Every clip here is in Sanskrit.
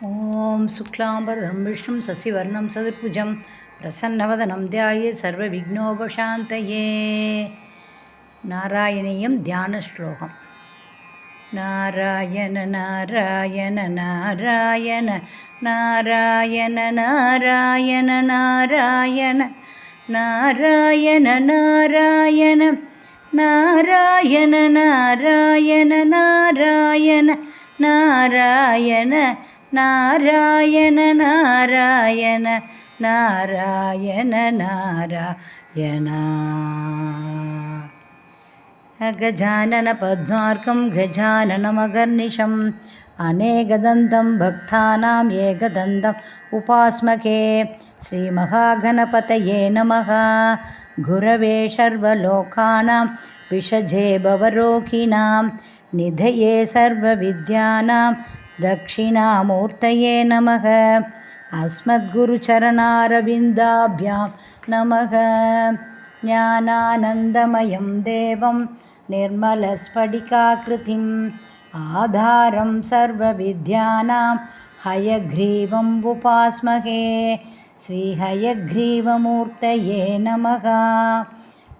ॐ शुक्लाम्बरधरं विष्णुं शशिवर्णं चतुर्भुजं प्रसन्नवदनं ध्यायेत् सर्वविघ्नोपशान्तये। नारायणीयं ध्यानश्लोकम्। नारायण नारायण नारायण नारायण नारायण नारायण नारायण नारायण नारायण नारायण नारायण नारायण नारायण नारायण नारायण नारायण। गजानन पद्मार्कं गजाननमगर्निशम् अनेकदन्तं भक्तानां एकदन्तम् उपास्महे। श्रीमहागणपतये नमः। गुरवे सर्वलोकानां विषजे भवरोगिणां निधये सर्वविद्यानां दक्षिणामूर्तये नमः। अस्मद्गुरुचरणारविन्दाभ्यां नमः। ज्ञानानन्दमयं देवं निर्मलस्फटिकाकृतिम् आधारं सर्वविद्यानां हयग्रीवम् उपास्महे। श्रीहयग्रीवमूर्तये नमः।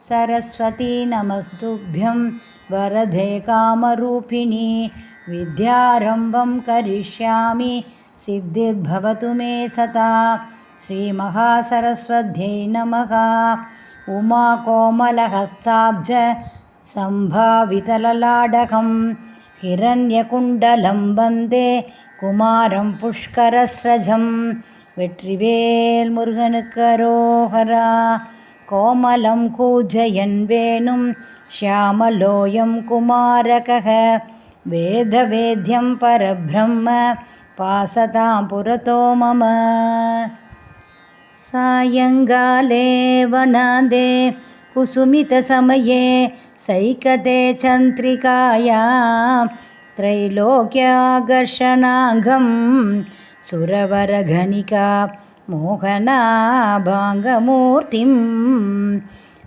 सरस्वती नमस्तुभ्यं वरदे कामरूपिणी विद्यारम्भं करिष्यामि सिद्धिर्भवतु मे सदा। श्रीमहासरस्वत्यै नमः। उमाकोमलहस्ताब्ज सम्भावितललाडकं हिरण्यकुण्डलं वन्दे कुमारं पुष्करस्रजं। வெற்றிவேல் முருகனுக்கு அரோகரா. கோமலம் கூஜயன் வேணும் ஷியாமலோயம் குமாரகः வேதவேத்யம் பரபிரம்ம பாசதாம் புரதோ மம. सायङ्काले वनादे कुसुमितसमये सैकते चन्द्रिकायां त्रैलोक्याकर्षणाङ्गं सुरवरघनिका मोहनाभाङ्गमूर्तिं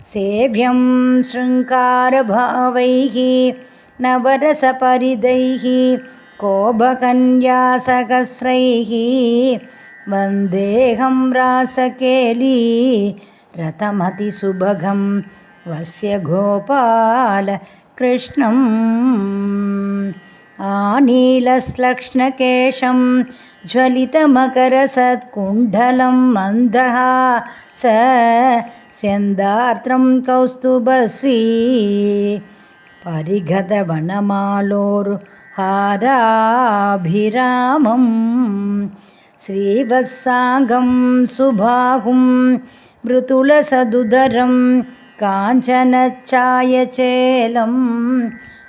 सेव्यं शृङ्गारभावैः नवरसपरिदैः कोपकन्यासहस्रैः वन्देऽहं रासकेली रथमतिसुभगं वस्य गोपालकृष्णम्। आनीलश्लक्ष्णकेशं ज्वलितमकरसत्कुण्डलं मन्दहासस्यन्दार्द्रं कौस्तुभश्री परिघतवनमालोरुहाराभिरामम्। श्रीवत्साङ्गं सुबाहुं मृदुलसदुदरं काञ्चनच्छायचेलं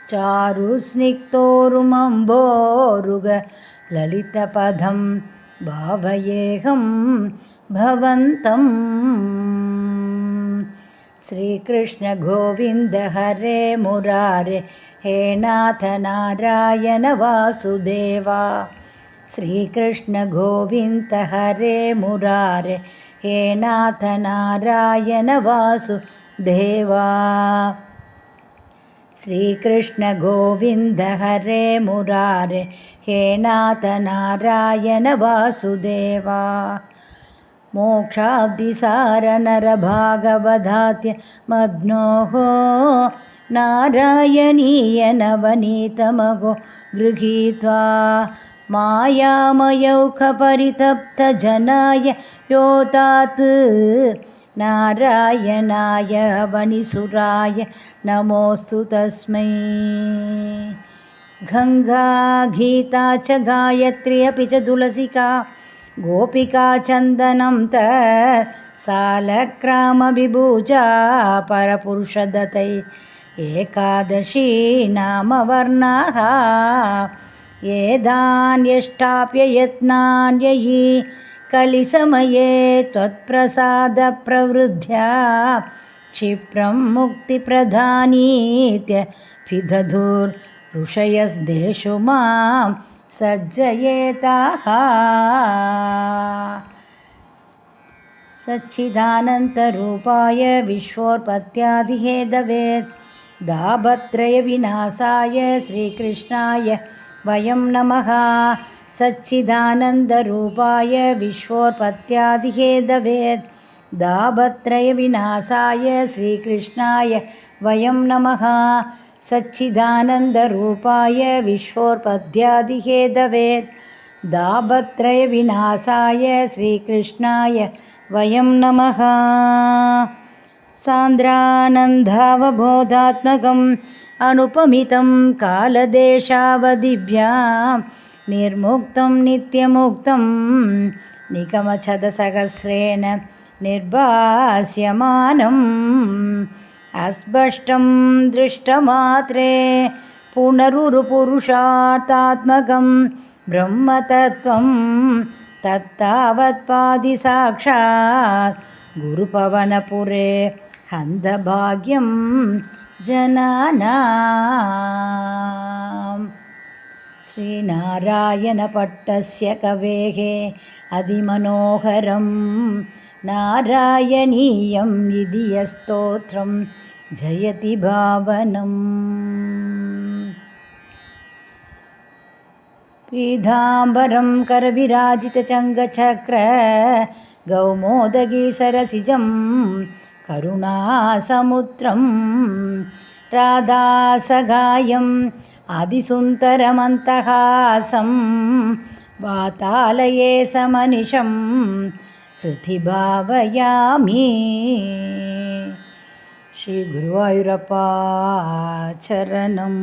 चारुस्निग्धोरुमम्बोरुगललितपदं भावयेऽहं भवन्तम्। श्रीकृष्ण गोविन्द हरे मुरारे हे नाथ नारायण वासुदेवा। श्रीकृष्ण गोविन्द हरे मुरारे हे नाथ नारायण वासुदेवा। श्रीकृष्ण गोविन्द हरे मुरारे हे नाथ नारायण वासुदेवा। मोक्षाब्धिसार नरभागवदात्य मग्नोः नारायणीय नवनीतमगो गृहीत्वा मायामयौखपरितप्तजनाय योतात् नारायणाय वनिसुराय नमोऽस्तु तस्मै। गङ्गा गीता च गायत्री अपि च तुलसिका गोपिका चन्दनं सालग्रामविभूजा परपुरुषदत्तै एकादशी नामवर्णाः येदान्यष्टाप्ययत्नान्ययि कलिसमये त्वत्प्रसादप्रवृद्ध्या क्षिप्रं मुक्तिप्रदानीत्यभिदधुर्ऋषयस्देषु मां सज्जयेताः। सच्चिदानन्तरूपाय विश्वोत्पत्त्यादिहेतवे दाभत्रयविनाशाय श्रीकृष्णाय वयं नमः। सच्चिदानन्दरूपाय विश्वोत्पत्त्यादिहेतवे दाभत्रयविनाशाय श्रीकृष्णाय वयं नमः सच्चिदानन्दरूपाय विश्वोत्पत्त्यादिहेतवे दाभत्रयविनाशाय श्रीकृष्णाय वयं नमः सान्द्रानन्दावबोधात्मकम् अनुपमितं कालदेशावधिभ्यां निर्मुक्तं नित्यमुक्तं निगमशतसहस्रेण निर्भास्यमानम् अस्पष्टं दृष्टमात्रे पुनरुरुपुरुषार्थात्मकं ब्रह्मतत्त्वं तत्तावत्पादि साक्षात् गुरुपवनपुरे हन्तभाग्यं जनानाम् श्रीनारायणपट्टस्य कवेः अतिमनोहरं नारायणीयं इति स्तोत्रं जयति भावनम् पीताम्बरं करविराजितचङ्गचक्र गौमोदगीसरसिजं करुणासमुद्रं राधासगायम् आदिसुन्दरमन्तहासं वातालये समनिशं हृदि भावयामि श्रीगुरुवायूरप्पा चरणम्